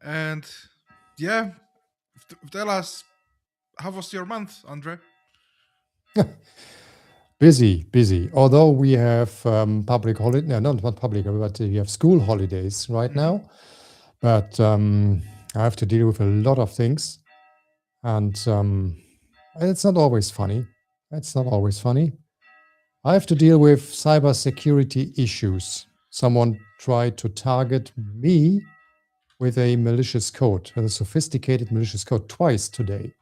And yeah, tell us, how was your month, Andre? Busy. Although we have public holiday, no, not public, but we have school holidays right Hmm. now. But I have to deal with a lot of things, and it's not always funny. It's not always funny. I have to deal with cybersecurity issues. Someone tried to target me with a malicious code, with a sophisticated malicious code twice today.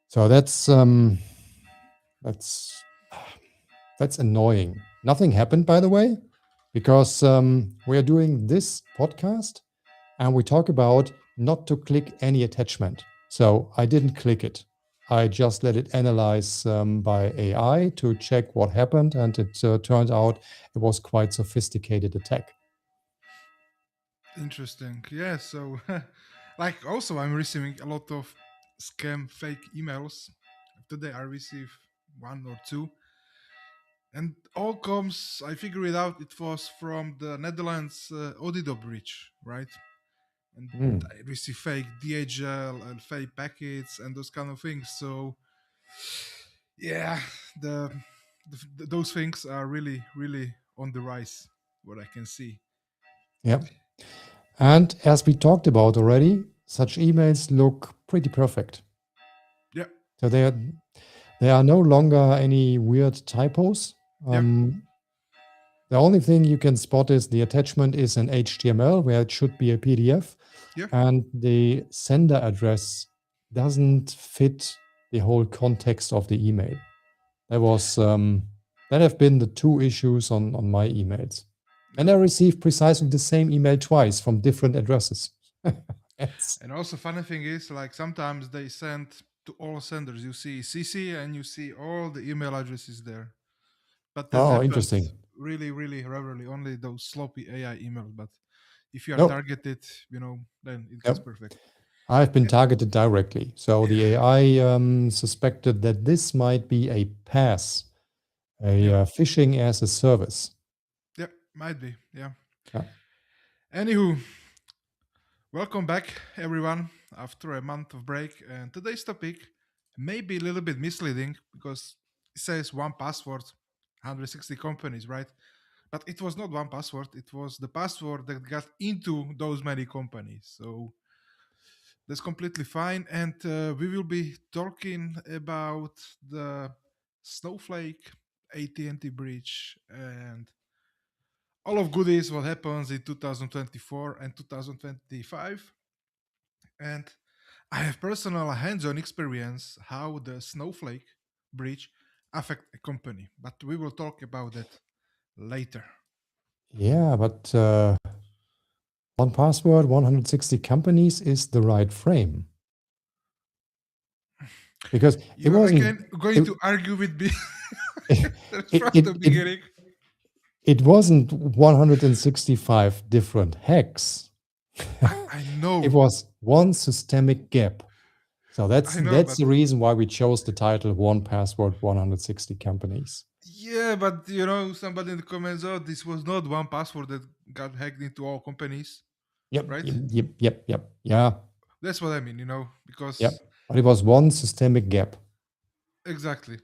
So that's that's annoying. Nothing happened, by the way, because we are doing this podcast and we talk about not to click any attachment. So I didn't click it. I just let it analyze by AI to check what happened, and it turned out it was quite sophisticated attack. Interesting. Yeah. So, like, also, I'm receiving a lot of scam fake emails. Today, I received one or two, and all comes. I figured it out. It was from the Netherlands Odido breach, right? And Mm. I receive fake DHL and fake packets and those kind of things. So, yeah, the, those things are really on the rise. What I can see. Yeah. And as we talked about already, such emails look pretty perfect. Yeah. So there are no longer any weird typos. Yeah. The only thing you can spot is the attachment is an HTML where it should be a PDF, Yeah. and the sender address doesn't fit the whole context of the email. That have been the two issues on my emails. And I received precisely the same email twice from different addresses. Yes. And also, funny thing is, like sometimes they send to all senders. You see CC and you see all the email addresses there. But that Oh, happens interesting. really rarely. Only those sloppy AI emails. But if you are No, targeted, then it gets no. perfect. I've been Yeah. targeted directly. So Yeah. the AI suspected that this might be a pass, a Yeah. phishing as a service. Yeah. Might be. Yeah. Yeah. Anywho, welcome back, everyone, after a month of break. And today's topic may be a little bit misleading because it says one password, 160 companies, right? But it was not one password, it was the password that got into those many companies. So that's completely fine. And we will be talking about the Snowflake AT&T breach and all of goodies what happens in 2024 and 2025. And I have personal hands-on experience how the Snowflake breach affect a company, but we will talk about that later. Yeah, but one password, 160 companies is the right frame because it You are wasn't. again going It, to argue with me it, from the it, it, beginning. it wasn't 165 different hacks. I It know, was one systemic gap. So I know, that's but the reason why we chose the title "One Password, 160 Companies." yeah, but somebody in the comments, oh, this was not one password that got hacked into all companies, Yep, right? yep. Yeah, That's what I mean, yep. because But it was one systemic gap. exactly.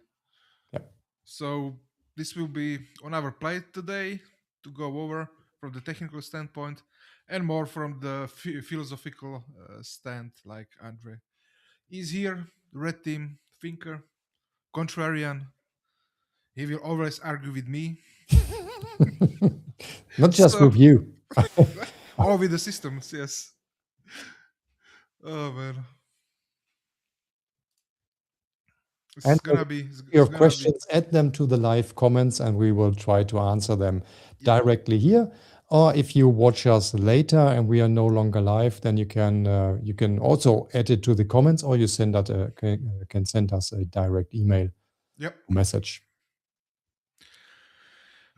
Yep. So this will be on our plate today to go over from the technical standpoint and more from the philosophical stand, like Andre is here, red team thinker, contrarian. He will always argue with me. Not just So, with you. or with the systems, yes. Oh man, And it's your gonna be, questions, add them to the live comments and we will try to answer them yep, directly here. Or if you watch us later and we are no longer live, then you can also add it to the comments, or you can send us a direct email yep. message.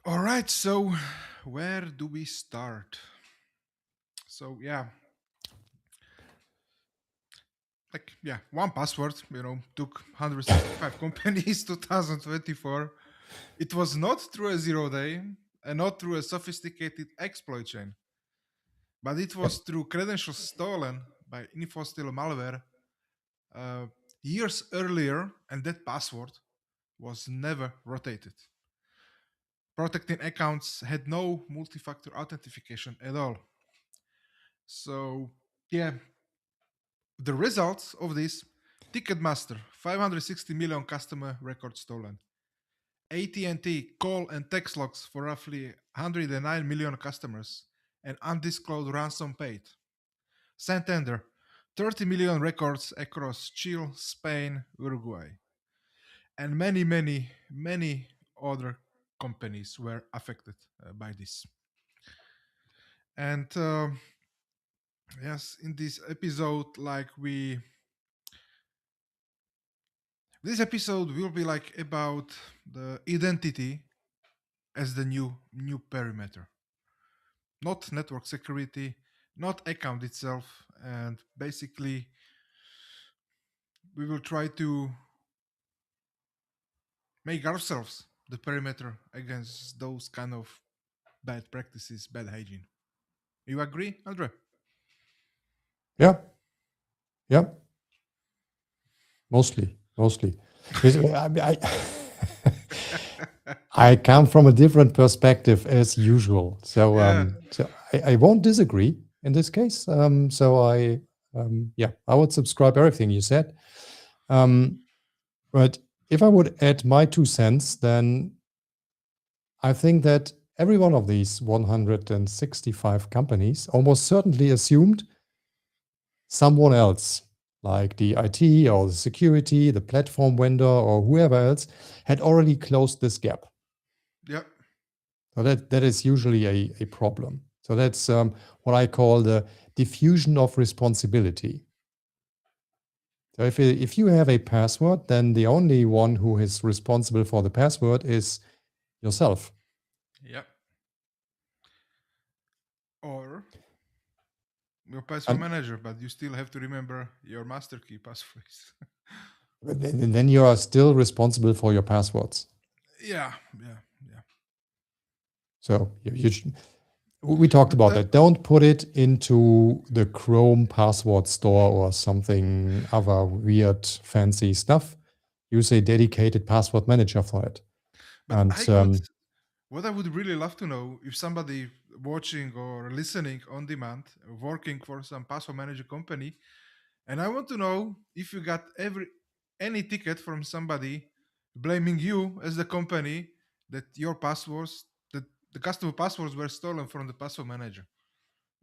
All right, so where do we start? So yeah, one password, took 165 companies 2024. It was not through a 0 day and not through a sophisticated exploit chain. but it was through credentials stolen by infostealer malware uh, years earlier, and that password was never rotated. Protecting accounts had no multi-factor authentication at all. So, yeah, the results of this: Ticketmaster, 560 million customer records stolen. AT&T call and text logs for roughly 109 million customers and undisclosed ransom paid. Santander, 30 million records across Chile, Spain, Uruguay, and many, many, many other companies were affected by this. And yes, in this episode, this episode will be like about the identity as the new perimeter, not network security, not account itself, and basically we will try to make ourselves the perimeter against those kind of bad practices, bad hygiene. You agree, Andre? Yeah, yeah, mostly. Because I come from a different perspective as usual, so Yeah, I won't disagree in this case. Yeah, I would subscribe everything you said. Um, but if I would add my 2 cents, then I think that every one of these 165 companies almost certainly assumed someone else, like the IT or the security, the platform vendor, or whoever else, had already closed this gap. yeah, So that is usually a problem. So that's what I call the diffusion of responsibility. So if you have a password, then the only one who is responsible for the password is yourself. yeah. Or your password And manager, but you still have to remember your master key passphrase. then you are still responsible for your passwords. Yeah, yeah, yeah. So we talked But about that. Don't put it into the Chrome password store or something other weird fancy stuff. Use a dedicated password manager for it. but And I would, what I would really love to know, if somebody watching or listening on demand, working for some password manager company, and I want to know if you got any ticket from somebody blaming you as the company that your passwords, that the customer passwords were stolen from the password manager.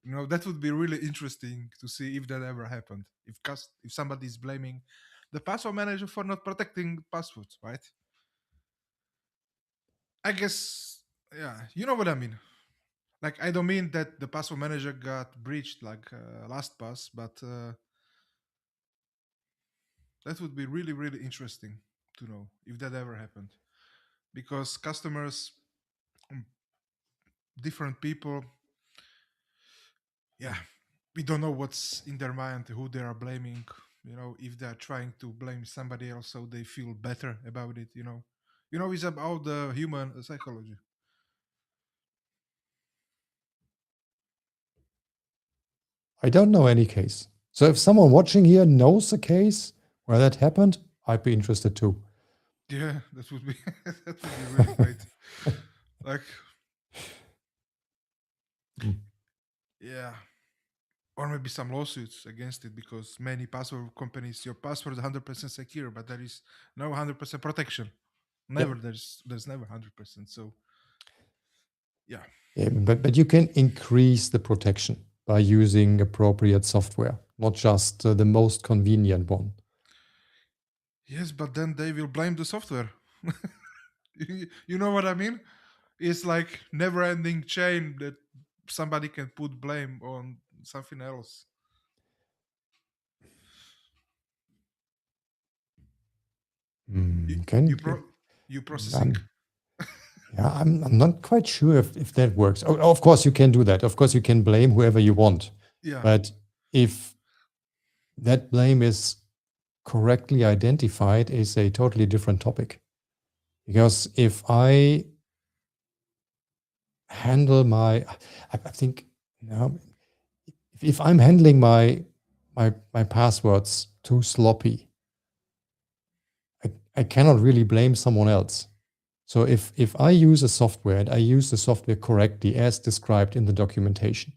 You know, that would be really interesting to see if that ever happened. If somebody is blaming the password manager for not protecting passwords, right? I guess, yeah, you know what I mean. Like, I don't mean that the password manager got breached like LastPass, but that would be really, really interesting to know if that ever happened. Because customers, mm, different people, yeah, we don't know what's in their mind, who they are blaming. You know, if they are trying to blame somebody else so they feel better about it. It's about the human psychology. I don't know any case. So if someone watching here knows a case where that happened, I'd be interested too. Yeah, that would be that would be really great. Like, Mm. yeah, or maybe some lawsuits against it because many password companies, your password is 100% secure, but there is no 100% protection. Yeah. Never, there's never 100%. So yeah, Yeah, but you can increase the protection by using appropriate software, not just the most convenient one. yes, but then they will blame the software. You know what I mean? It's like never-ending chain that somebody can put blame on something else. You Mm, you can pro you processing? um, yeah, I'm not quite sure if that works. Of course, you can do that. Of course, you can blame whoever you want. Yeah, But if that blame is correctly identified, is a totally different topic. Because if I handle my, I think, no, if I'm handling my passwords too sloppy, I cannot really blame someone else. So if I use a software and I use the software correctly as described in the documentation,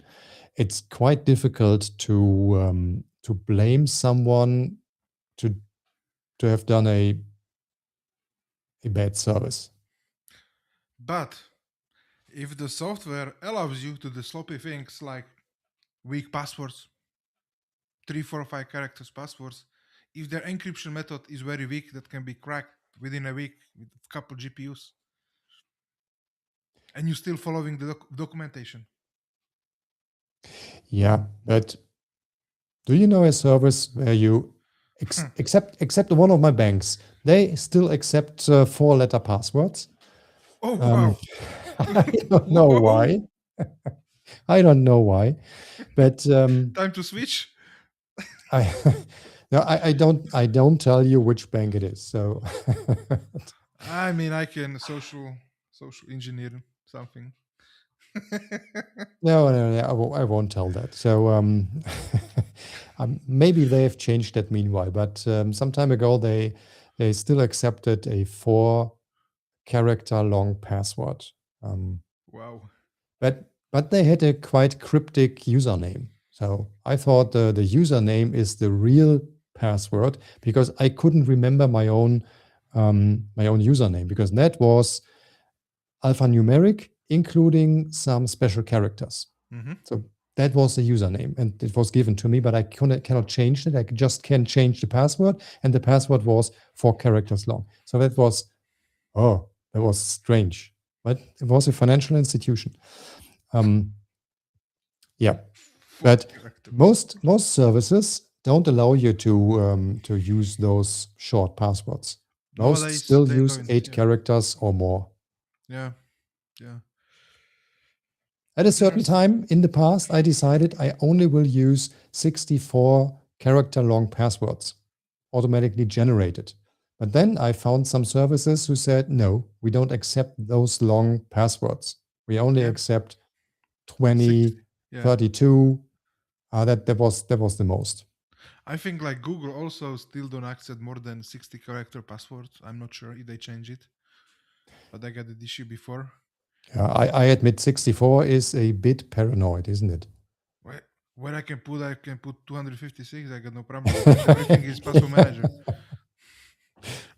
it's quite difficult to blame someone to to have done a bad service. But if the software allows you to do sloppy things like weak passwords, 3, 4, 5 characters passwords, if their encryption method is very weak, that can be cracked within a week with a couple GPUs, and you're still following the documentation. Yeah, but do you know a service where you except one of my banks, they still accept 4-letter passwords? Oh Um, wow! I don't know Whoa! why. I don't know why, but Time to switch. I no, I don't tell you which bank it is. So I mean, I can social engineer something. no, I won't tell that. So maybe they have changed that meanwhile, but some time ago they still accepted a 4-character long password. Um, Wow. but they had a quite cryptic username. So I thought the username is the real password because I couldn't remember my own username because that was alphanumeric, including some special characters. Hmm. So that was the username, and it was given to me, but I cannot change it. I just can change the password, and the password was 4 characters long. So that was strange, but it was a financial institution. Um, yeah, Four but characters. most services don't allow you to use those short passwords. Most Nowadays still they use don't. 8 characters or more. Yeah. Yeah. At a There are. certain time in the past, I decided I only will use 64-character long passwords automatically generated. But then I found some services who said, no, we don't accept those long passwords. We only Yeah. accept 60. 20, Yeah. 32. That was the most. I think like Google also still don't accept more than 60 character passwords. I'm not sure if they change it, but I got the issue before. I admit 64 is a bit paranoid, isn't it? Where, where I can put 256. I got no problem because everything is password manager.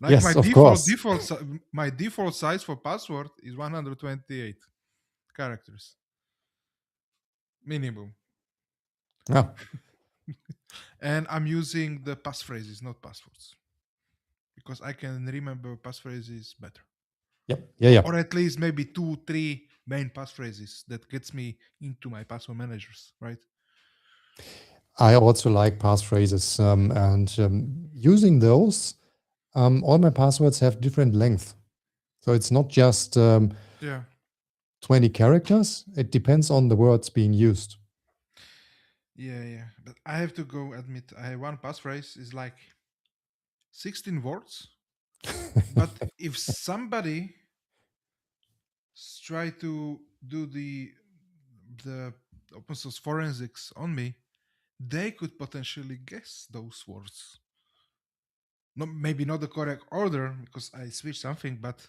Like my Yes, of default course. default my default size for password is 128 characters minimum, Yeah. and I'm using the passphrases, not passwords, because I can remember passphrases better, Yep. Yeah. Yeah. or at least maybe 2, 3 main passphrases that gets me into my password managers, right? I also like passphrases, and using those. All my passwords have different length, so it's not just Yeah, 20 characters. It depends on the words being used. yeah, yeah. But I have to go admit, I have one passphrase is like 16 words. But if somebody try to do the open source forensics on me, they could potentially guess those words. No, maybe not the correct order because I switched something, but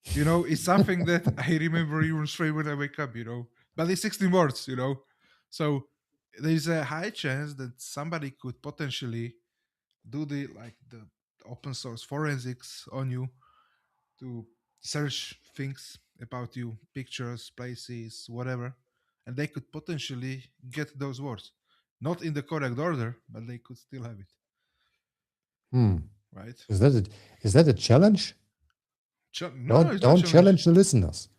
it's something that I remember even straight when I wake up. But it's 16 words. So there's a high chance that somebody could potentially do the open source forensics on you to search things about you, pictures, places, whatever, and they could potentially get those words, not in the correct order, but they could still have it, Hmm. right? Is that a challenge? No, Don't it's not don't challenge. challenge the listeners.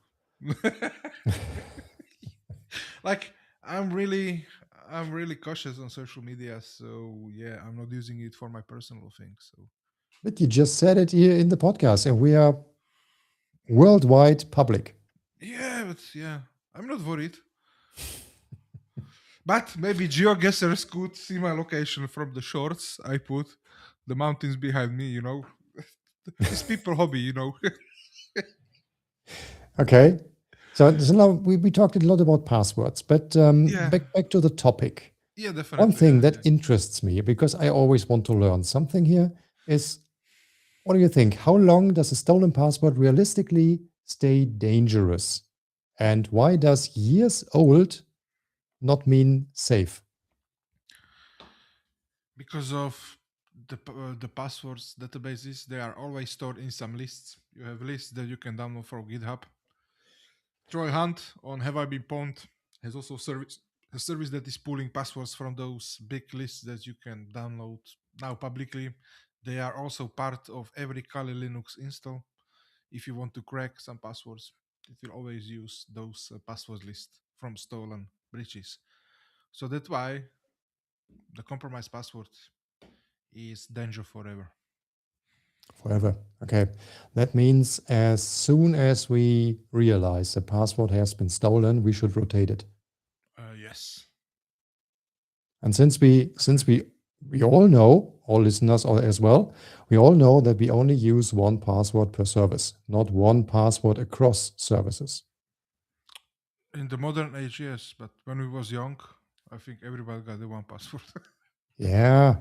Like I'm really cautious on social media, so yeah, I'm not using it for my personal things. So But you just said it here in the podcast, and we are worldwide public. yeah, but yeah, I'm not worried. But maybe geoguessers could see my location from the shorts I put, the mountains behind me. It's people hobby. Okay. So now we talked a lot about passwords, but Yeah. back to the topic. Yeah, One definitely. thing that interests me, because I always want to learn something here, is what do you think? How long does a stolen password realistically stay dangerous? And why does years old not mean safe? Because of the passwords databases, they are always stored in some lists. You have lists that you can download from GitHub. Troy Hunt on Have I Been Pwned has also a service that is pulling passwords from those big lists that you can download now publicly. They are also part of every Kali Linux install. If you want to crack some passwords, it will always use those password lists from stolen breaches. So that's why the compromised password is danger forever. Forever. Okay. That means as soon as we realize the password has been stolen, we should rotate it. Yes. And since we all know, all listeners as well, we all know that we only use one password per service, not one password across services. In the modern age, yes, but when we was young, I think everybody got the one password. Yeah,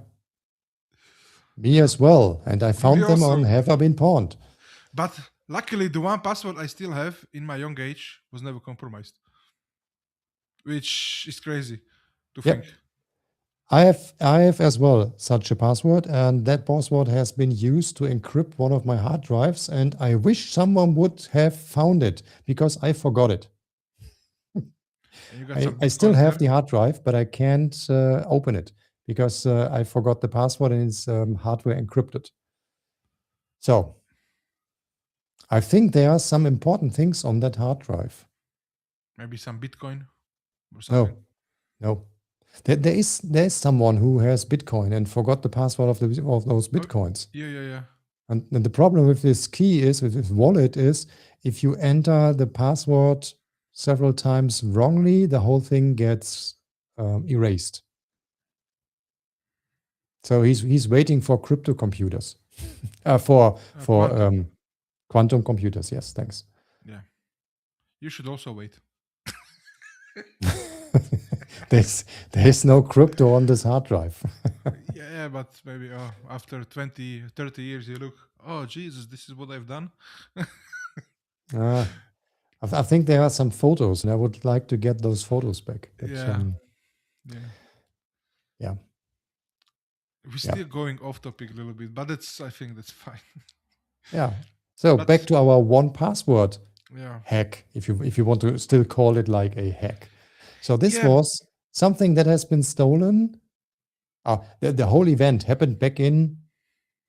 me Yeah, as well. And I me found them on also. Have I Been Pawned? But luckily, the one password I still have in my young age was never compromised, which is crazy to think. Yep. I have as well such a password, and that password has been used to encrypt one of my hard drives, and I wish someone would have found it because I forgot it. And you got I, some I still bitcoins have there. the hard drive, but I can't open it because I forgot the password and it's hardware encrypted. So I think there are some important things on that hard drive. Maybe some bitcoin or something. No, no. There is someone who has Bitcoin and forgot the password of those Oh, Bitcoins. yeah, yeah, yeah. And the problem with this key is, with this wallet, is if you enter the password several times wrongly, the whole thing gets erased. So he's waiting for crypto computers, for Quantum. quantum computers. Yes, thanks. Yeah. You should also wait. There's no crypto on this hard drive. Yeah, yeah, but maybe after 20, 30 years, you look, oh, Jesus, this is what I've done. uh, I think there are some photos, and I would like to get those photos back. But Yeah, yeah. yeah, We're yeah, still going off topic a little bit, but I think that's fine. yeah. So back But to our one password yeah, hack, if you want to still call it like a hack. So this yeah, was something that has been stolen. The whole event happened back in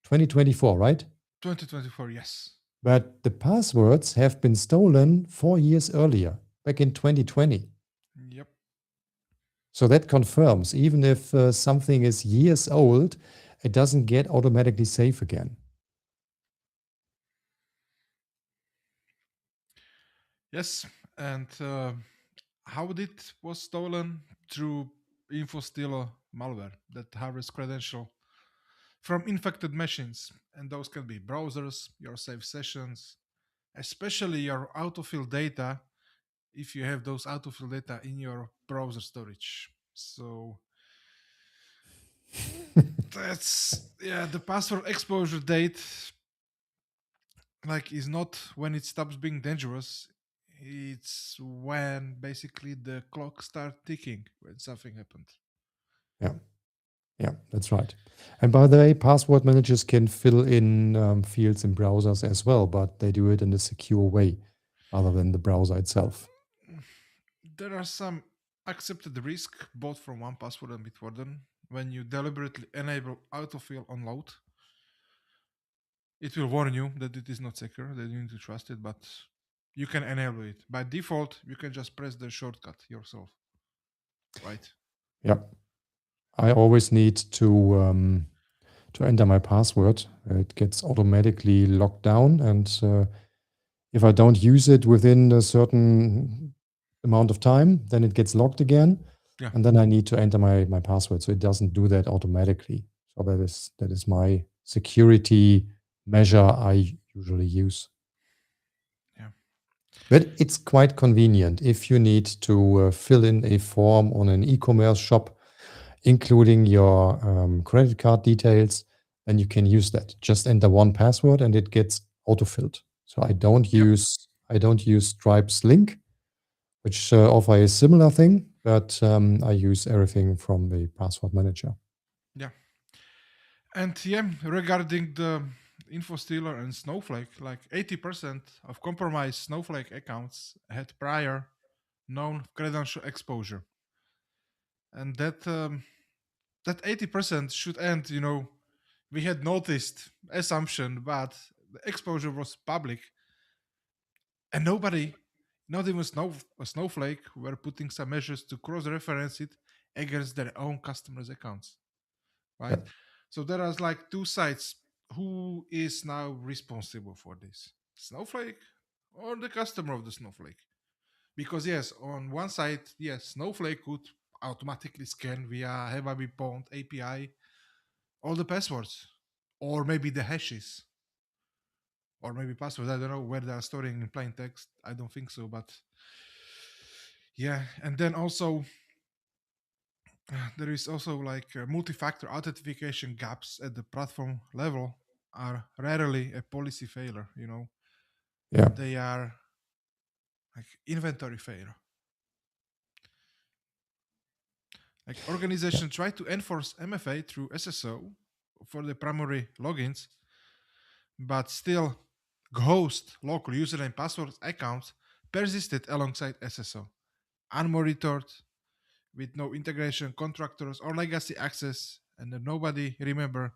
2024, right? 2024, yes. But the passwords have been stolen 4 years earlier, back in 2020. Yep. So that confirms, even if something is years old, it doesn't get automatically safe again. Yes. And how it was stolen? Through infostealer malware that harvests credential from infected machines. And those can be browsers, your saved sessions, especially your autofill data if you have those autofill data in your browser storage. So that's, yeah, the password exposure date like is not when it stops being dangerous. It's when basically the clock starts ticking when something happened. Yeah, yeah, that's right. And by the way, password managers can fill in fields in browsers as well, but they do it in a secure way rather than the browser itself. There are some accepted risk both from one password and Bitwarden. When you deliberately enable autofill on load, it will warn you that it is not secure, that you need to trust it, but you can enable it. By default, you can just press the shortcut yourself, right? Yeah, I always need to enter my password. It gets automatically locked down, and if I don't use it within a certain amount of time, then it gets locked again, Yeah, and then I need to enter my password. So it doesn't do that automatically. So that is my security measure I usually use. yeah. But it's quite convenient if you need to fill in a form on an e-commerce shop. including your credit card details, then you can use that. Just enter one password and it gets autofilled. So Yep. I don't use Stripe's link, which offer a similar thing, but I use everything from the password manager. Yeah. And yeah, regarding the infostealer and Snowflake, like 80% of compromised Snowflake accounts had prior known credential exposure. And that 80% should end, we had noticed assumption, but the exposure was public and nobody, not even Snowflake, were putting some measures to cross-reference it against their own customers' accounts, right? Yep. So there are like two sides. Who is now responsible for this? Snowflake or the customer of the Snowflake? Because yes, on one side, yes, Snowflake could automatically scan via heavily bound API all the passwords, or maybe the hashes, or maybe passwords. I don't know where they are storing in plain text. I don't think so, but yeah. And then also there is also like multi-factor authentication gaps at the platform level are rarely a policy failure. Yeah. They are like inventory failure. Like Yeah. organizations try to enforce MFA through SSO for the primary logins, but still ghost local username password accounts persisted alongside SSO, unmonitored, with no integration, contractors, or legacy access, and then nobody remember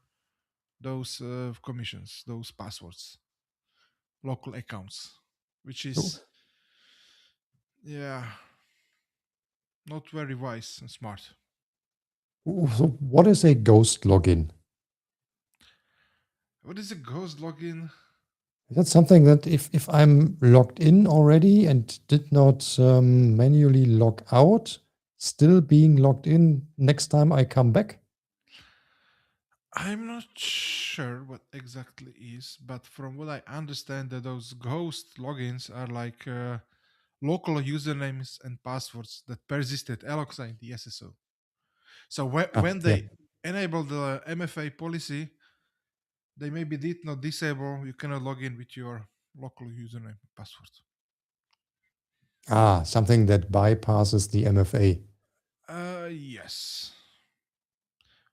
those commissions, those passwords, local accounts, which So, is, yeah, not very wise and smart. so what is a ghost login? What is a ghost login? Is that something that if I'm logged in already and did not manually log out, still being logged in next time I come back? I'm not sure what exactly is, but from what I understand, that those ghost logins are like local usernames and passwords that persisted alongside the SSO. So Ah, when yeah. they enabled the MFA policy, they maybe did not disable. You cannot log in with your local username and password. Ah, something that bypasses the MFA. Yes,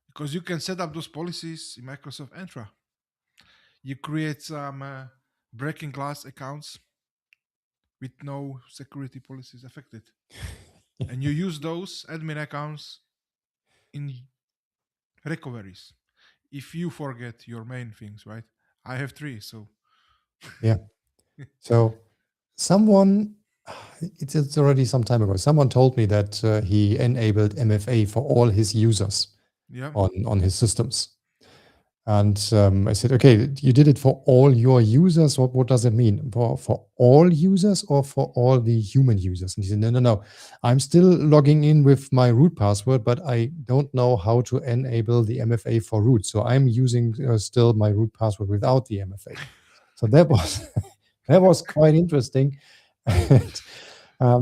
because you can set up those policies in Microsoft Entra. You create some breaking glass accounts with no security policies affected, and you use those admin accounts in recoveries. If you forget your main things, right? I have three, so Yeah. So someone, it's already some time ago, someone told me that he enabled MFA for all his users yeah, on his systems. And I said, okay, you did it for all your users. What does it mean? For all users or for all the human users? And he said, no, no, no. I'm still logging in with my root password, but I don't know how to enable the MFA for root. So I'm using still my root password without the MFA. So that was that was quite interesting. And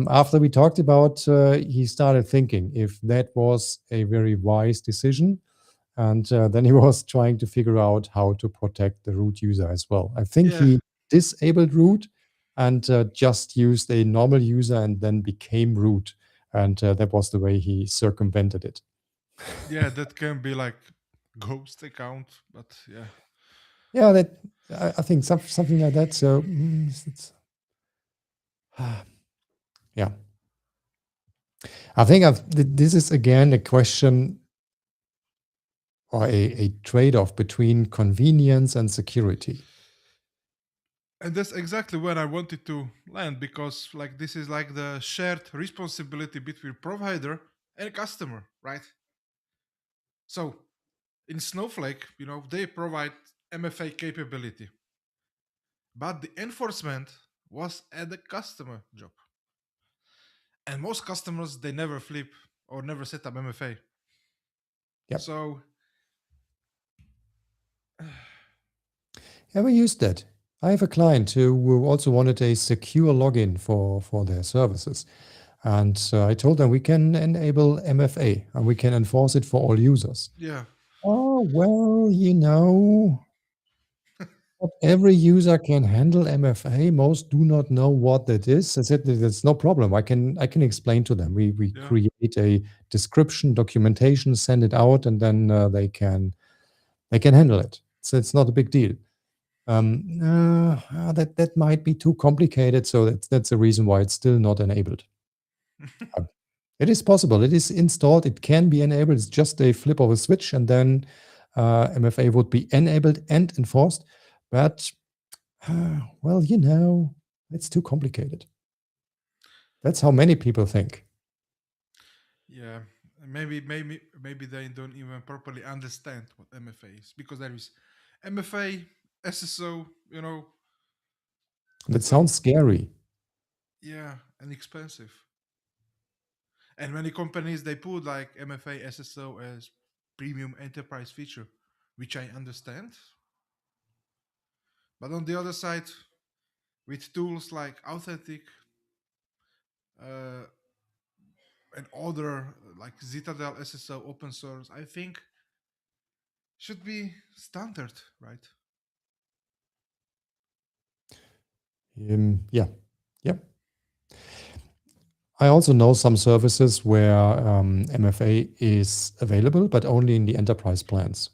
after we talked about, he started thinking if that was a very wise decision, and then he was trying to figure out how to protect the root user as well. I think yeah, he disabled root and just used a normal user and then became root. And that was the way he circumvented it. yeah. That can be like ghost account, but yeah, Yeah, that I think something like that. So yeah, I think this is again a question or a trade-off between convenience and security. and that's exactly where I wanted to land because like this is like the shared responsibility between provider and customer, right? So in Snowflake, they provide MFA capability, but the enforcement was at the customer job. And most customers they never flip or never set up MFA. Yep. So Yeah, we used that. I have a client who also wanted a secure login for their services. And I told them we can enable MFA and we can enforce it for all users. Yeah. Oh, well, not every user can handle MFA. Most do not know what that is. I said that's no problem. I can explain to them. We Yeah. create a description, documentation, send it out, and then they can handle it. So it's not a big deal. That might be too complicated. So that's the reason why it's still not enabled. Uh, It is possible. It is installed. It can be enabled. It's just a flip of a switch, and then MFA would be enabled and enforced. But well, it's too complicated. That's how many people think. Yeah. Maybe they don't even properly understand what MFA is, because there is MFA, SSO, That like, sounds scary. yeah, and expensive. And many companies, they put like MFA, SSO as premium enterprise feature, which I understand. But on the other side, with tools like Authentic, uh, and other like Citadel SSO open source, I think should be standard, right? Yeah, yep. I also know some services where MFA is available, but only in the enterprise plans,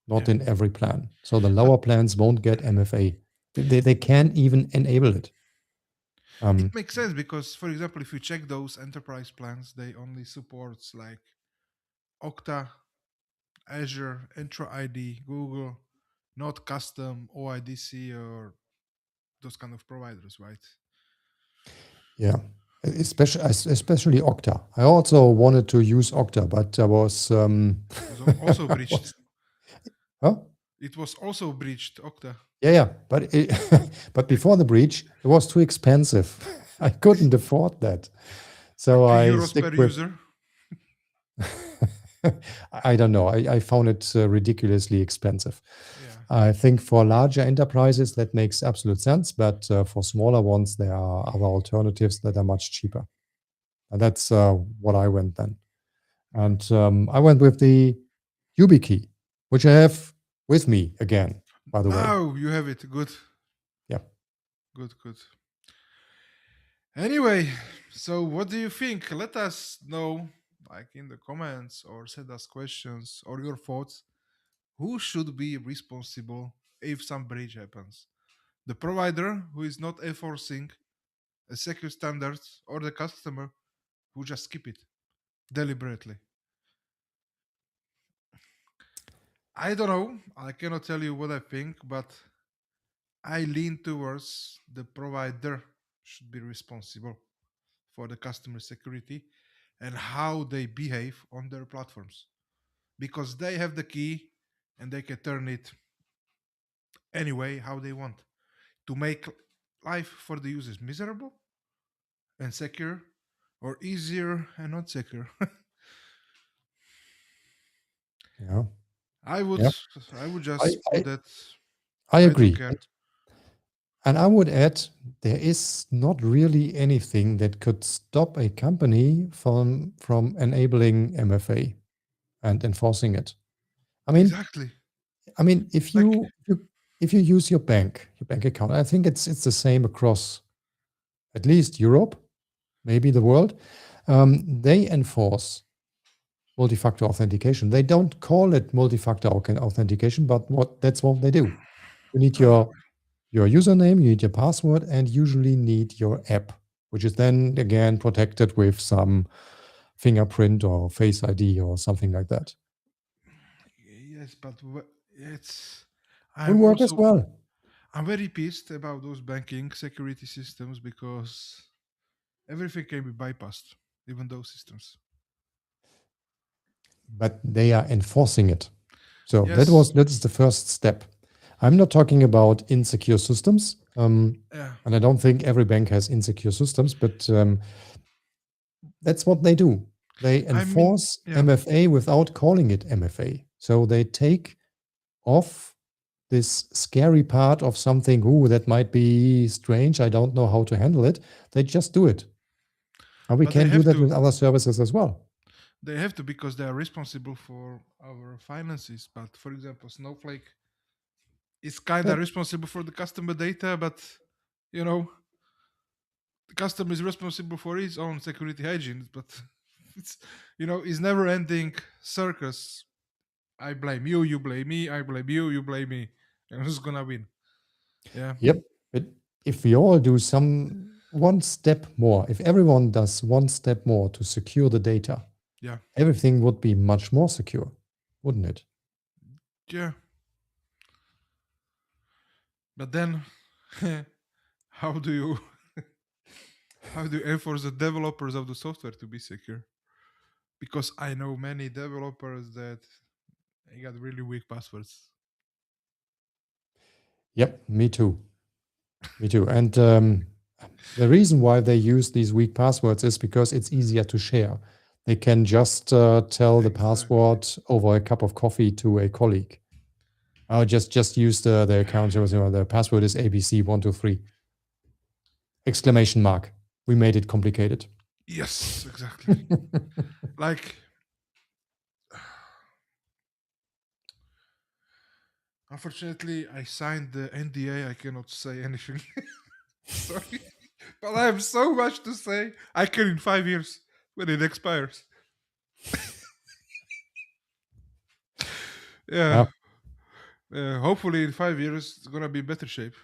not Yeah. in every plan. So the But lower plans won't get MFA. They can't even enable it. it makes sense because, for example, if you check those enterprise plans, they only supports like Okta, Azure, Entra ID, Google, not custom OIDC or those kind of providers, right? Yeah, especially Okta. I also wanted to use Okta, but I was It was also breached. was huh? It was also breached, Okta. Yeah, but but before the breach, it was too expensive. I couldn't afford that, Like so 3 I euros stick per with. user. I don't know. I found it ridiculously expensive. Yeah. I think for larger enterprises that makes absolute sense, but for smaller ones, there are other alternatives that are much cheaper. And that's what I went then. Yeah. And I went with the YubiKey, which I have with me again, by the way. Now you have it. Good. Yeah. Good, good. Anyway, so what do you think? Let us know, like in the comments, or send us questions or your thoughts. Who should be responsible if some breach happens? The provider who is not enforcing a secure standards, or the customer who just skip it deliberately? I don't know. I cannot tell you what I think, but I lean towards the provider should be responsible for the customer security and how they behave on their platforms, because they have the key and they can turn it anyway how they want to make life for the users miserable and secure, or easier and not secure. Yeah. I would Yeah. I would I, just put I, that I I don't agree. care. And I would add, there is not really anything that could stop a company from enabling MFA and enforcing it. I mean, Exactly. I mean, if Like, you use your bank account, I think it's the same across at least Europe, maybe the world. They enforce multi-factor authentication. They don't call it multi-factor authentication, but that's what they do. You need uh, your username, you need your password, and usually need your app, which is then again protected with some fingerprint or face ID or something like that. yes, but it's Would I'm work as also well. I'm very pissed about those banking security systems because everything can be bypassed, even those systems. But they are enforcing it. So Yes, that is the first step. I'm not talking about insecure systems, yeah. and I don't think every bank has insecure systems, but that's what they do. They I mean, enforce yeah, MFA without calling it MFA. So they take off this scary part of something, ooh, that might be strange. I don't know how to handle it. They just do it. And we But they can do have that to. with other services as well. They have to because they are responsible for our finances. But for example, Snowflake is kind Yeah. of responsible for the customer data, but you know, the customer is responsible for his own security hygiene. But it's it's never ending circus. I blame you, you blame me, I blame you, you blame me. And who's gonna win? Yeah, Yep. But if we all do one step more, if everyone does one step more to secure the data, yeah, everything would be much more secure, wouldn't it? yeah. But then, how do you how do you enforce the developers of the software to be secure? Because I know many developers that they got really weak passwords. Yep, me too. Me too. And the reason why they use these weak passwords is because it's easier to share. They can just tell the Exactly. password over a cup of coffee to a colleague. I'll just use the account. The password is ABC123. Exclamation mark. We made it complicated. Yes, exactly. Like, unfortunately, I signed the NDA. I cannot say anything. Sorry, but I have so much to say. I can in 5 years when it expires. Yeah. Yeah. Hopefully, in 5 years, it's gonna be in better shape.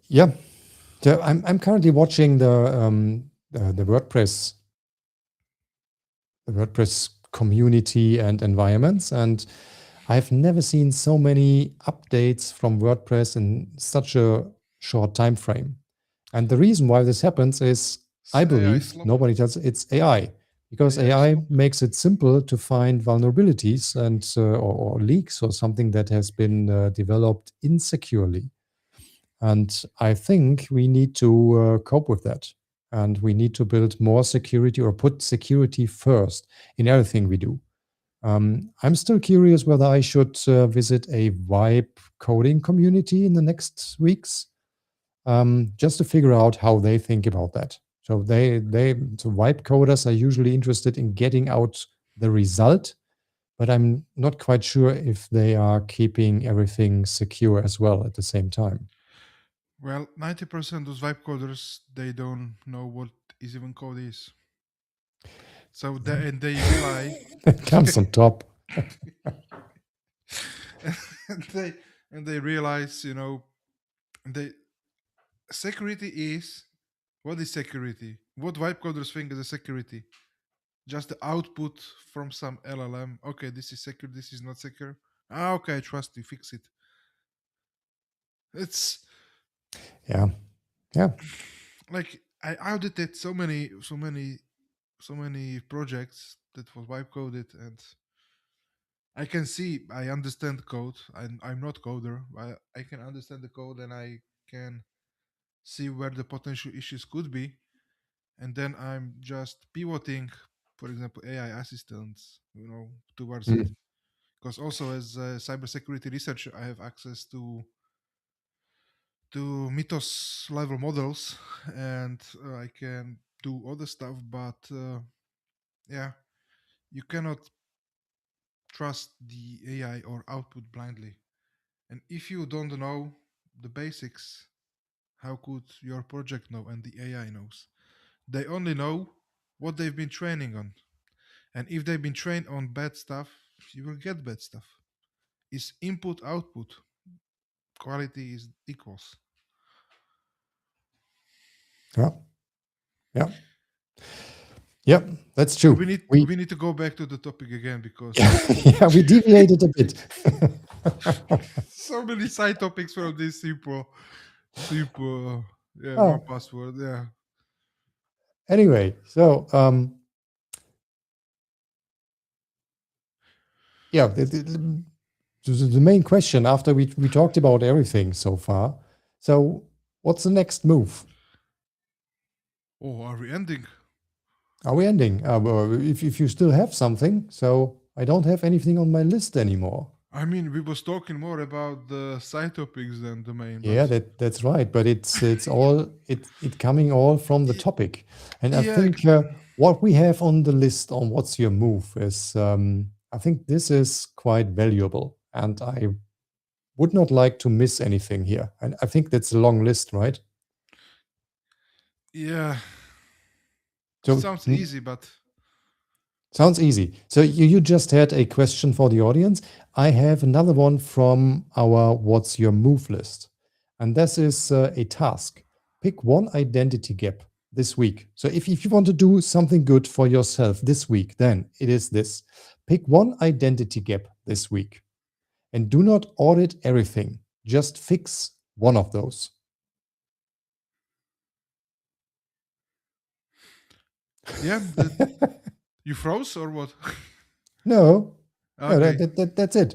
Yeah. I'm currently watching the WordPress community and environments, and I've never seen so many updates from WordPress in such a short time frame. And the reason why this happens is, I AI believe, slop. nobody tells it's AI, because AI AI slop. makes it simple to find vulnerabilities and or leaks or something that has been developed insecurely. And I think we need to cope with that. And we need to build more security or put security first in everything we do. I'm still curious whether I should visit a vibe coding community in the next weeks, just to figure out how they think about that. So so vibe coders are usually interested in getting out the result, but I'm not quite sure if they are keeping everything secure as well at the same time. Well, 90% of vibe coders they don't know what is even code is. So they rely That comes on top. and they realize they security is what is security? What vibe coders think is a security? Just the output from some LLM. Okay, this is secure. This is not secure. Ah, okay, I trust you. Fix it. It's Yeah. Yeah. like I audited so many projects that was vibe coded, and I can see I understand code. I'm not coder. I can understand the code and I can see where the potential issues could be, and then I'm just pivoting, for example, AI assistants, towards it. Mm. Because also as a cybersecurity researcher, I have access to Mythos level models, and I can do other stuff. But yeah, you cannot trust the AI or output blindly. And if you don't know the basics, how could your project know and the AI knows? They only know what they've been training on. And if they've been trained on bad stuff, you will get bad stuff. It's input output. Quality is equals. Yeah. Yeah. Yeah. That's And true. we need We we need to go back to the topic again because yeah, we deviated a bit. so many side topics from this simple yeah, one Oh, password. Yeah. anyway, so yeah, the main question after we talked about everything so far. So, what's the next move? Oh, are we ending? Are we ending? Well, if you still have something, so I don't have anything on my list anymore. I mean, we was talking more about the side topics than the main, but Yeah, that's right. But it's all it coming all from the y- topic, and I yeah, think what we have on the list on what's your move is I think this is quite valuable, and I would not like to miss anything here. And I think that's a long list, right? yeah. It So sounds easy, but sounds easy. So you just had a question for the audience. I have another one from our What's Your Move list. And this is a task. Pick one identity gap this week. So if you want to do something good for yourself this week, then it is this. Pick one identity gap this week and do not audit everything. Just fix one of those. yeah, you froze or what? No, no, Okay. that's it.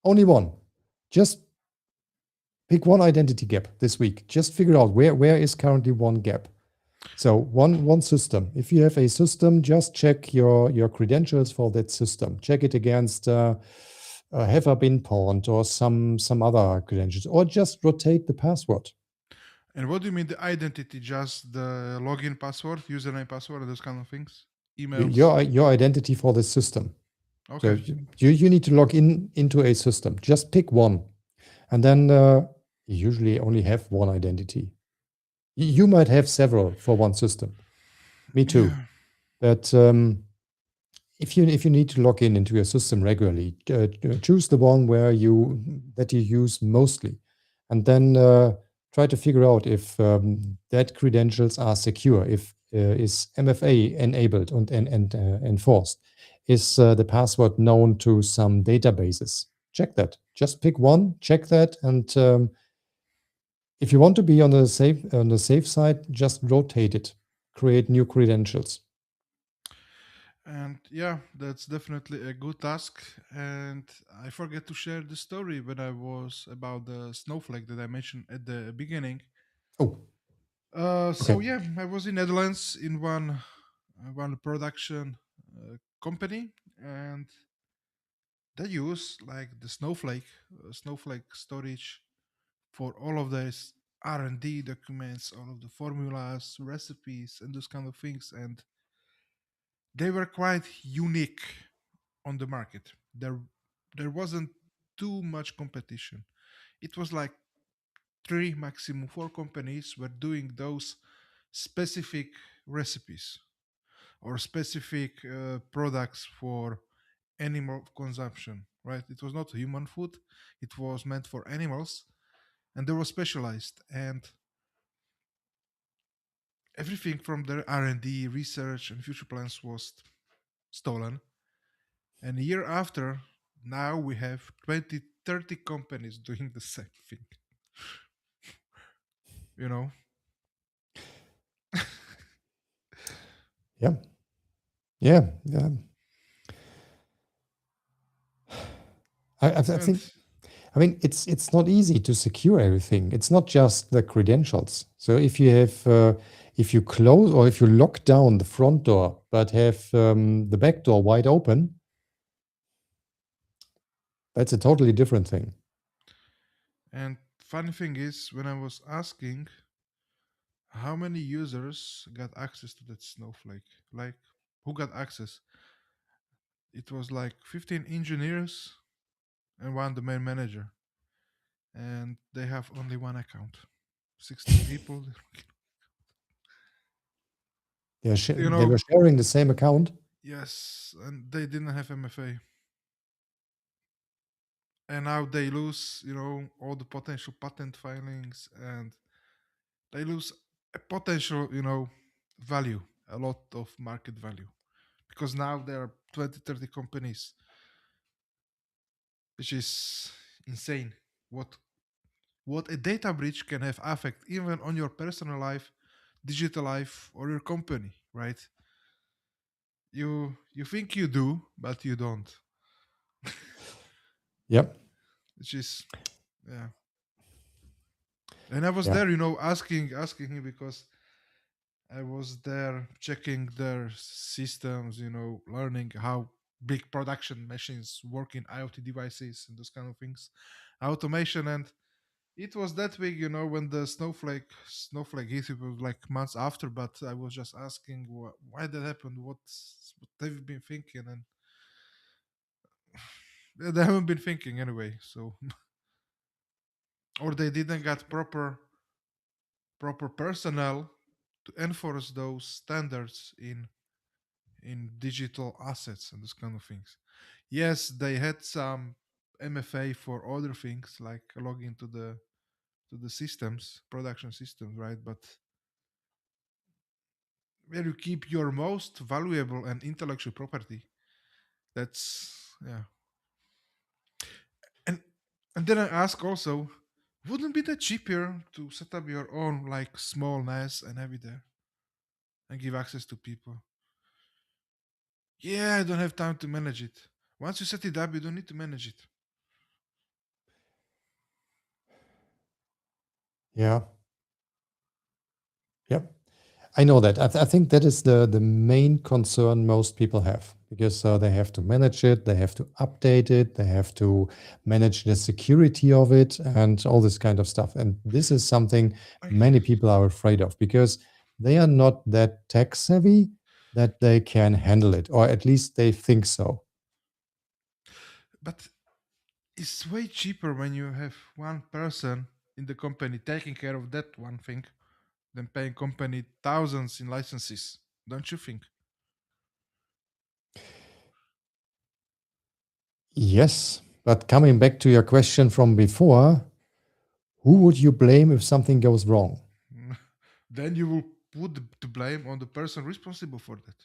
Only one. Just pick one identity gap this week. Just figure out where is currently one gap. So one system. If you have a system, just check your credentials for that system. Check it against have I been pawned or some other credentials, or just rotate the password. And what do you mean the identity? Just the login password, username, password, those kind of things? Emails? Your identity for the system. So Okay. you need to log in into a system. Just pick one, and then you usually only have one identity. You might have several for one system. Me too. Yeah. But if you need to log in into your system regularly, choose the one where you use mostly, and then try to figure out if that credentials are secure, if is MFA enabled and enforced, is the password known to some databases. Check that. Just pick one, check that, and if you want to be on the safe side, just rotate it, create new credentials. And yeah, that's definitely a good task. And I forget to share the story when I was about the snowflake that I mentioned at the beginning. Oh, So okay. yeah, I was in Netherlands in one production company, and they use like the snowflake storage for all of this R&D documents, all of the formulas, recipes, and those kind of things. And they were quite unique on the market. There wasn't too much competition. It was like three, maximum four companies were doing those specific recipes or specific products for animal consumption, right? It was not human food, it was meant for animals, and they were specialized. And everything from their R&D, research, and future plans was stolen. And a year after, now we have 20, 30 companies doing the same thing, you know? Yeah. Yeah. Yeah. I And think it's not easy to secure everything. It's not just the credentials. So if you close or if you lock down the front door but have the back door wide open, that's a totally different thing. and funny thing is, when I was asking how many users got access to that snowflake, like who got access, it was like 15 engineers and one the main manager, and they have only one account. 16 people, you They know. were sharing the same account. Yes, and they didn't have MFA, and now they lose, all the potential patent filings, and they lose a potential, value, a lot of market value, because now there are 20, 30 companies, which is insane. What a data breach can have effect even on your personal life, digital life, or your company, right? You think you do, but you don't, Yep. which is, yeah. And I was Yeah. there, asking him because I was there checking their systems, learning how. big production machines, working IoT devices, and those kind of things, automation. And it was that big, when the snowflake hit. It was like months after, but I was just asking why that happened, what they've been thinking, and they haven't been thinking anyway. So, or they didn't get proper personnel to enforce those standards in digital assets and those kind of things. Yes, they had some MFA for other things like login to the systems, production systems, right? But where you keep your most valuable and intellectual property, that's yeah. And and then I ask also, wouldn't be that cheaper to set up your own like small NAS and have it there and give access to people? Yeah, I don't have time to manage it. Once you set it up, you don't need to manage it. Yeah. Yep. I know that. I think that is the main concern most people have because they have to manage it, they have to update it, they have to manage the security of it, and all this kind of stuff. And this is something I, many people are afraid of because they are not that tech savvy that they can handle it, or at least they think so. but it's way cheaper when you have one person in the company taking care of that one thing than paying company thousands in licenses. Don't you think? Yes, but coming back to your question from before, who would you blame if something goes wrong? Then you will put the blame on the person responsible for that.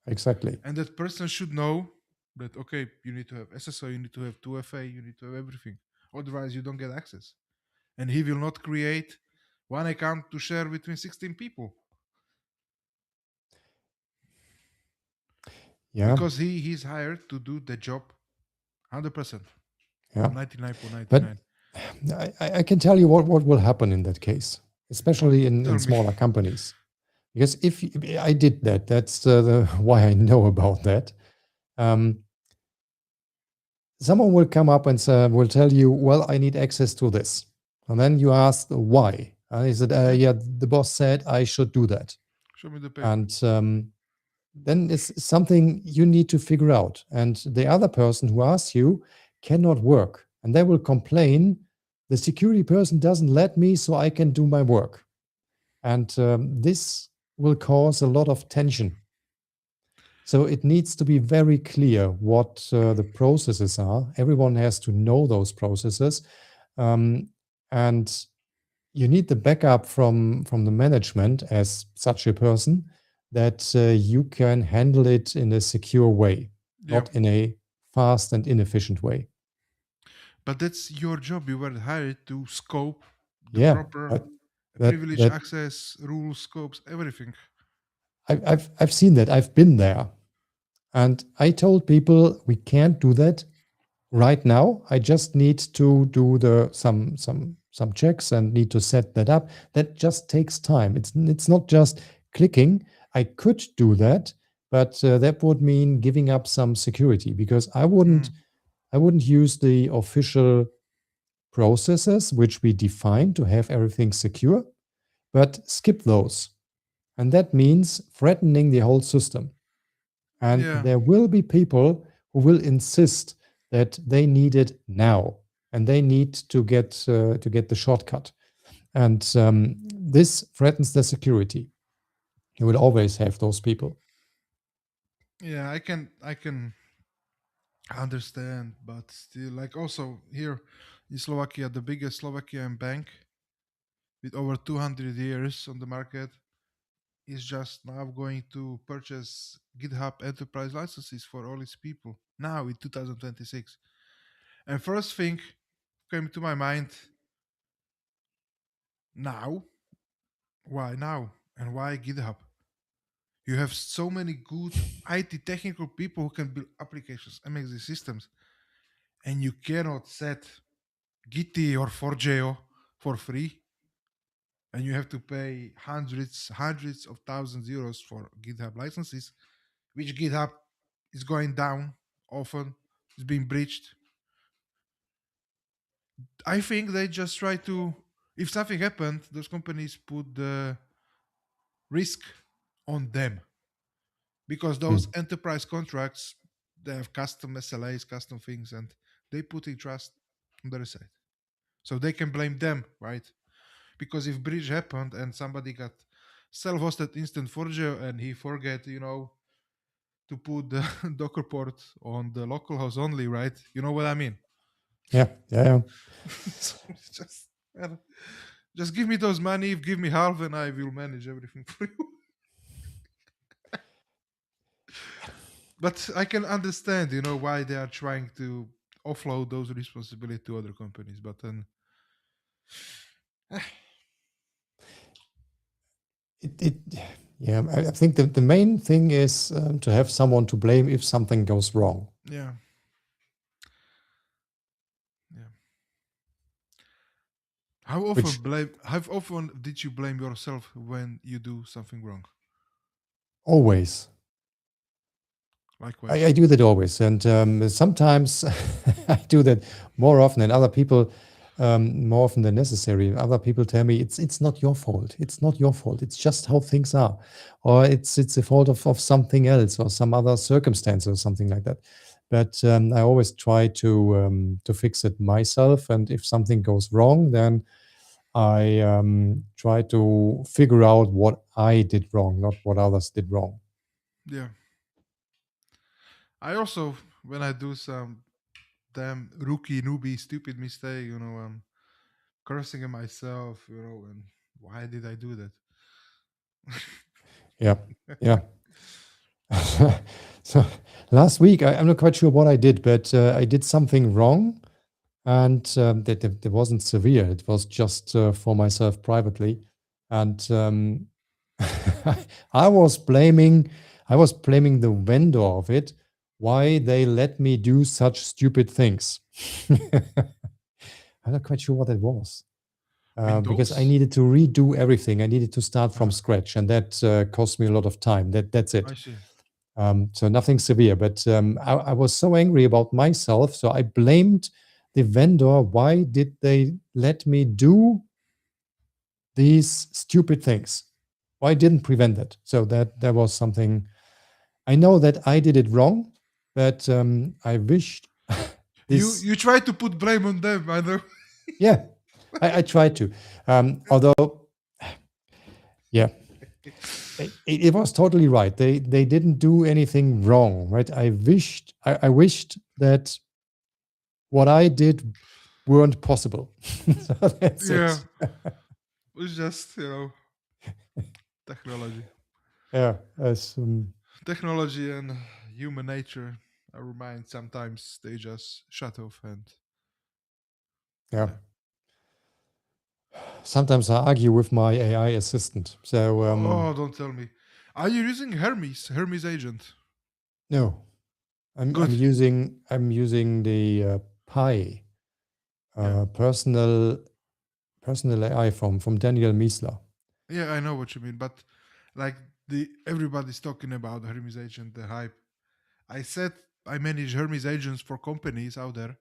Exactly. And that person should know that, okay, you need to have SSO, you need to have 2FA, you need to have everything. Otherwise, you don't get access. And he will not create one account to share between 16 people Yeah, because he's hired to do the job 100%, yeah. But 99.99. I can tell you what will happen in that case, Oh, especially in tell me. smaller companies. Because if I did that, that's why I know about that. Um, Someone will come up and will tell you, well, I need access to this. And then you ask why. He said, Okay, yeah, the boss said I should do that. show me the paper. And then it's something you need to figure out. And the other person who asks you cannot work. And they will complain, the security person doesn't let me so I can do my work. And this will cause a lot of tension. So it needs to be very clear what the processes are. Everyone has to know those processes. Um, and you need the backup from the management as such a person that you can handle it in a secure way, Yeah, not in a fast and inefficient way. but that's your job. You were hired to scope the Yeah, proper but that privilege that access, rules, scopes, everything. I've seen that. I've been there, and I told people we can't do that right now. I just need to do the some checks and need to set that up. That just takes time. It's not just clicking. I could do that, but that would mean giving up some security because Mm, I wouldn't use the official processes which we define to have everything secure, but skip those. And that means threatening the whole system. And yeah, there will be people who will insist that they need it now and they need to get the shortcut. And this threatens their security. You will always have those people. yeah. I can understand, but still, like also here in Slovakia, the biggest Slovakian bank with over 200 years on the market is just now going to purchase GitHub enterprise licenses for all its people now in 2026. And first thing came to my mind, now, why now? And why GitHub? You have so many good IT technical people who can build applications and make these systems, and you cannot set Gitty or 4JO for free, and you have to pay hundreds of thousands euros for GitHub licenses, which GitHub is going down. often is being breached. I think they just try to, if something happened, those companies put the risk on them because those Mm. enterprise contracts, they have custom SLAs, custom things, and they putting trust on their side, so they can blame them, right? Because if breach happened and somebody got self-hosted instant forger and he forget, to put the Docker port on the local host only, right? You know what I mean? Yeah, yeah, yeah. So it's just give me those money, give me half, and I will manage everything for you. But I can understand, why they are trying to offload those responsibility to other companies. But then, It yeah, I think the main thing is to have someone to blame if something goes wrong. yeah, yeah. Which How often did you blame yourself when you do something wrong? always I Likewise. do that always, and sometimes I do that more often than other people, more often than necessary. Other people tell me it's not your fault. It's not your fault. It's just how things are, or it's the fault of something else or some other circumstance or something like that. But I always try to fix it myself, and if something goes wrong, then I try to figure out what I did wrong, not what others did wrong. Yeah. I also, when I do some damn rookie, newbie, stupid mistake, I'm cursing at myself, and why did I do that? Yeah, yeah. So last week, I'm not quite sure what I did, but I did something wrong, and that wasn't severe. It was just for myself privately, and I was blaming, I was blaming the vendor of it, why they let me do such stupid things. I'm not quite sure what it was. Because I Windows? needed to redo everything. I needed to start from Uh-huh. scratch, and that cost me a lot of time. That's I it. see. So nothing severe, but I was so angry about myself, so I blamed the vendor. Why did they let me do these stupid things? Why didn't prevent it? So that was something. I know that I did it wrong, but I wished You this. you try to put blame on them, I know. Yeah, I tried to. Although, yeah, it was totally right. They didn't do anything wrong, right? I wished that what I did weren't possible. So that's Yeah, it. it's just, technology. Yeah, Technology and human nature, our minds sometimes they just shut off and yeah. yeah. Sometimes I argue with my AI assistant. So Oh, don't tell me. Are you using Hermes agent? no, Good. I'm using the Pi Yeah. personal AI from Daniel Miesler. Yeah, I know what you mean, but like the everybody's talking about Hermes agent, the hype. I said I manage Hermes agents for companies out there,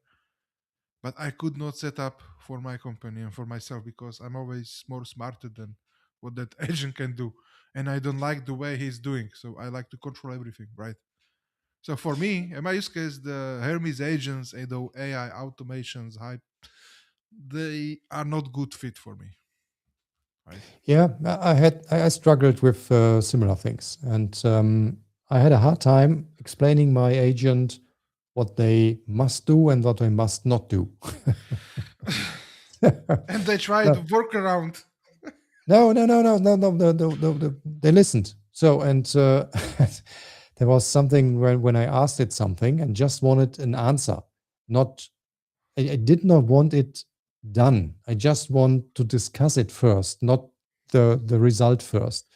but I could not set up for my company and for myself because I'm always more smarter than what that agent can do. And I don't like the way he's doing. So I like to control everything, right? So for me, in my use case, the Hermes agents and the AI automations hype, they are not good fit for me, right? Yeah, I struggled with similar things, and I had a hard time explaining my agent what they must do and what they must not do. And they try to No, work around. no. They listened. So, and there was something when I asked it something and just wanted an answer. Not, I did not want it done. I just want to discuss it first, not the result first.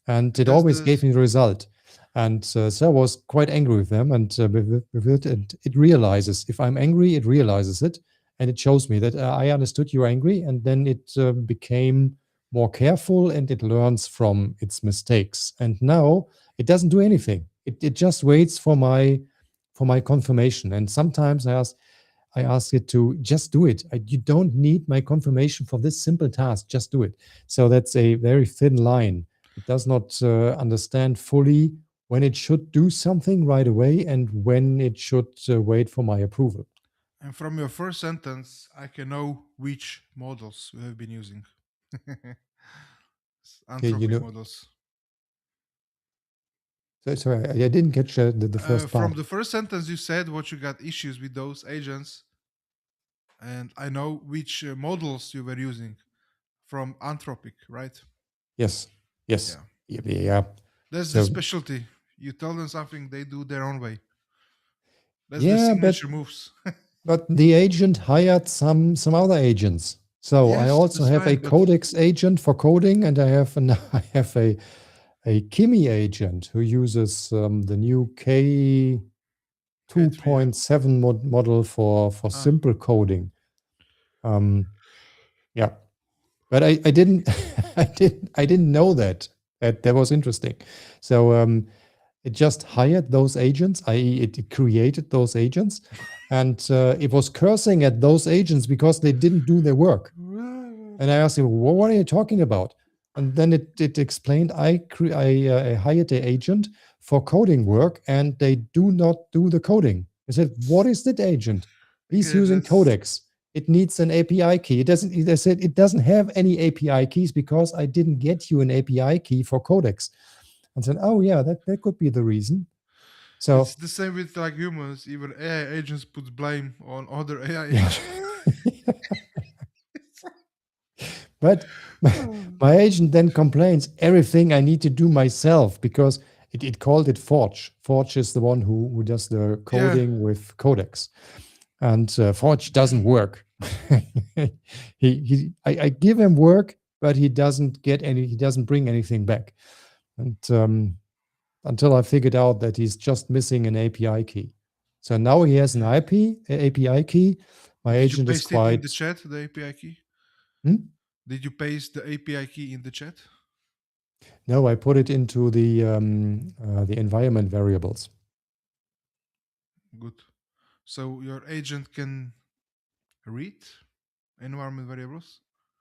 And it That's always the gave me the result. And so I was quite angry with them and with it. And it realizes if I'm angry, it realizes it. And it shows me that I understood you're angry. And then it became more careful and it learns from its mistakes. And now it doesn't do anything. It just waits for my for my confirmation. And sometimes I ask it to just do it. You don't need my confirmation for this simple task. Just do it. So that's a very thin line. It does not understand fully when it should do something right away and when it should wait for my approval. And from your first sentence, I can know which models you have been using. Okay, Anthropic models. sorry, I didn't catch the first From part. the first sentence, you said what you got issues with those agents, and I know which models you were using from Anthropic, right? Yes, yes, Yeah. yeah, yeah. That's the So specialty. You tell them something, they do their own way. That's the yeah, signature moves. but the agent hired some other agents. So I Yes, also that's have a fine, but Codex agent for coding, and I have I have a Kimi agent who uses the new K K3, yeah. 2.7 model for Ah, simple coding. Um, yeah, but I didn't I didn't know that. That was interesting. So it just hired those agents, i.e., it created those agents, and it was cursing at those agents because they didn't do their work. And I asked him, what are you talking about? And then it explained, I hired the agent for coding work, and they do not do the coding. I said, what is that agent? He's okay, using that's Codex. It needs an API key. It doesn't. I said it doesn't have any API keys because I didn't get you an API key for Codex. And said, oh yeah, that could be the reason. it's So the same with like humans. Even AI agents put blame on other AI yeah, agents. but my agent then complains everything I need to do myself because it called it Forge. Forge is the one who does the Yeah, coding with Codex, and Forge doesn't work. I give him work, but he doesn't get any. He doesn't bring anything back, and until I figured out that he's just missing an API key. So now he has an API key. My did you agent is paste it in the quite. chat, the API key? Hmm? Did you paste the API key in the chat? No, I put it into the environment variables. Good. So your agent can read environment variables?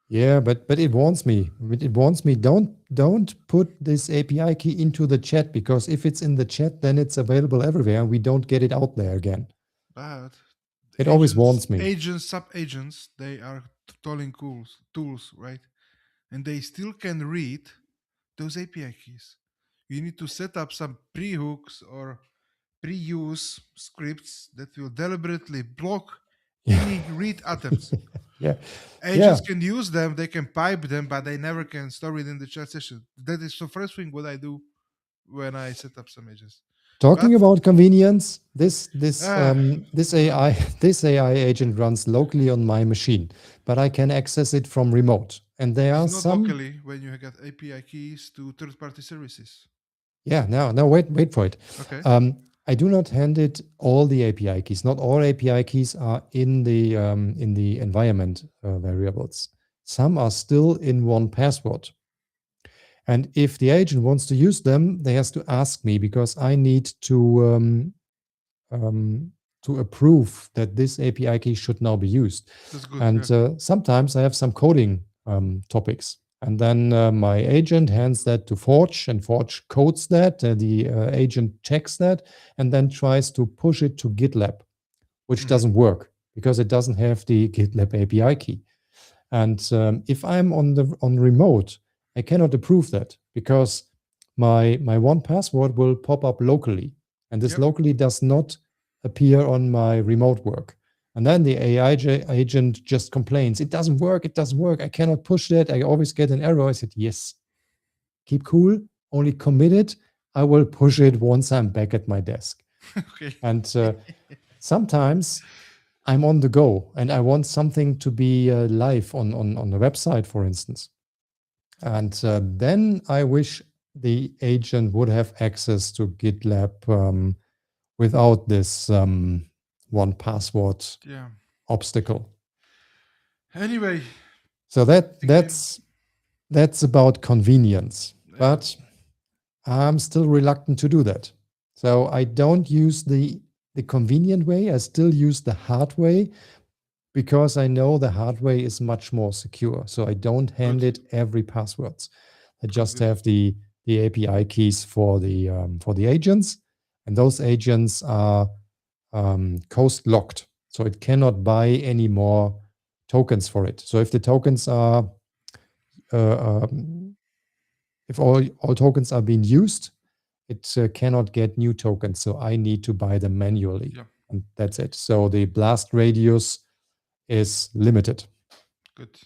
Yeah, but it warns me. It warns me. Don't put this API key into the chat because if it's in the chat, then it's available everywhere, and we don't get it out there again. But It the always agents, warns me. agents, sub-agents, they are tolling tools, right? And they still can read those API keys. You need to set up some pre-hooks or pre-use scripts that will deliberately block Yeah, any read attempts. yeah, yeah. Agents can use them, they can pipe them, but they never can store it in the chat session. That is the first thing what I do when I set up some agents. Talking But about convenience, ah, this AI this AI agent runs locally on my machine, but I can access it from remote. And there it's are not some. locally when you get API keys to third-party services. Yeah, no, wait for it. Okay. I do not hand it all the API keys. Not all API keys are in the environment variables. Some are still in one password. And if the agent wants to use them, they has to ask me because I need to approve that this API key should now be used. That's good. And Yeah. sometimes I have some coding topics. And then my agent hands that to Forge, and Forge codes that. The agent checks that and then tries to push it to GitLab, which Hmm. doesn't work because it doesn't have the GitLab API key. And if I'm on remote, I cannot approve that because my one password will pop up locally, and this Yep. locally does not appear on my remote work. And then the AI agent just complains, it doesn't work, it doesn't work. I cannot push that. I always get an error. I said, yes, keep cool, only commit it. I will push it once I'm back at my desk. Okay. And sometimes I'm on the go and I want something to be live on the website, for instance. And then I wish the agent would have access to GitLab without this one password Yeah. obstacle. Anyway, So thinking. that's about convenience, Yeah. but I'm still reluctant to do that. So I don't use the the convenient way. I still use the hard way because I know the hard way is much more secure. So I don't hand Good, it every passwords. I good, just good. have the API keys for the agents, and those agents are coast locked, so it cannot buy any more tokens for it. So if the tokens are if all tokens are being used, it cannot get new tokens. So I need to buy them manually, Yeah, and that's it. So the blast radius is limited. good.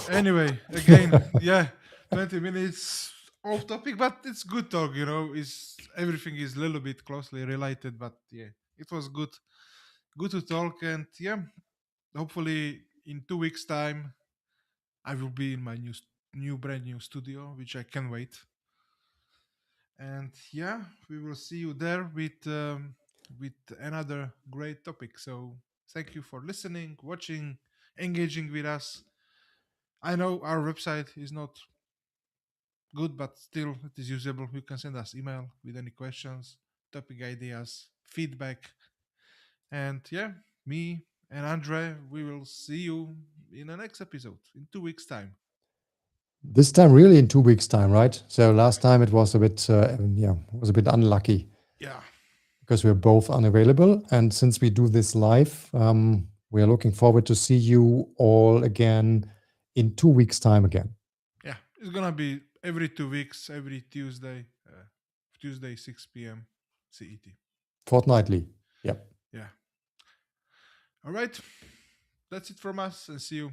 Anyway, again, yeah, 20 minutes off topic, but it's good talk. Is everything is a little bit closely related, but yeah, it was good to talk, and yeah, hopefully in 2 weeks' time, I will be in my new brand new studio, which I can wait. And yeah, we will see you there with another great topic. So thank you for listening, watching, engaging with us. I know our website is not good, but still it is usable. You can send us email with any questions, topic ideas, feedback. And yeah, me and Andre, we will see you in the next episode in 2 weeks' time. This time, really, in 2 weeks' time, right? So last Right. time it was a bit, yeah, was a bit unlucky Yeah. because we're both unavailable. And since we do this live, we are looking forward to see you all again in 2 weeks' time again, Yeah. It's gonna be every 2 weeks, every Tuesday, Tuesday 6 p.m. CET. fortnightly. Yeah. Yeah. All right. That's it from us, and see you.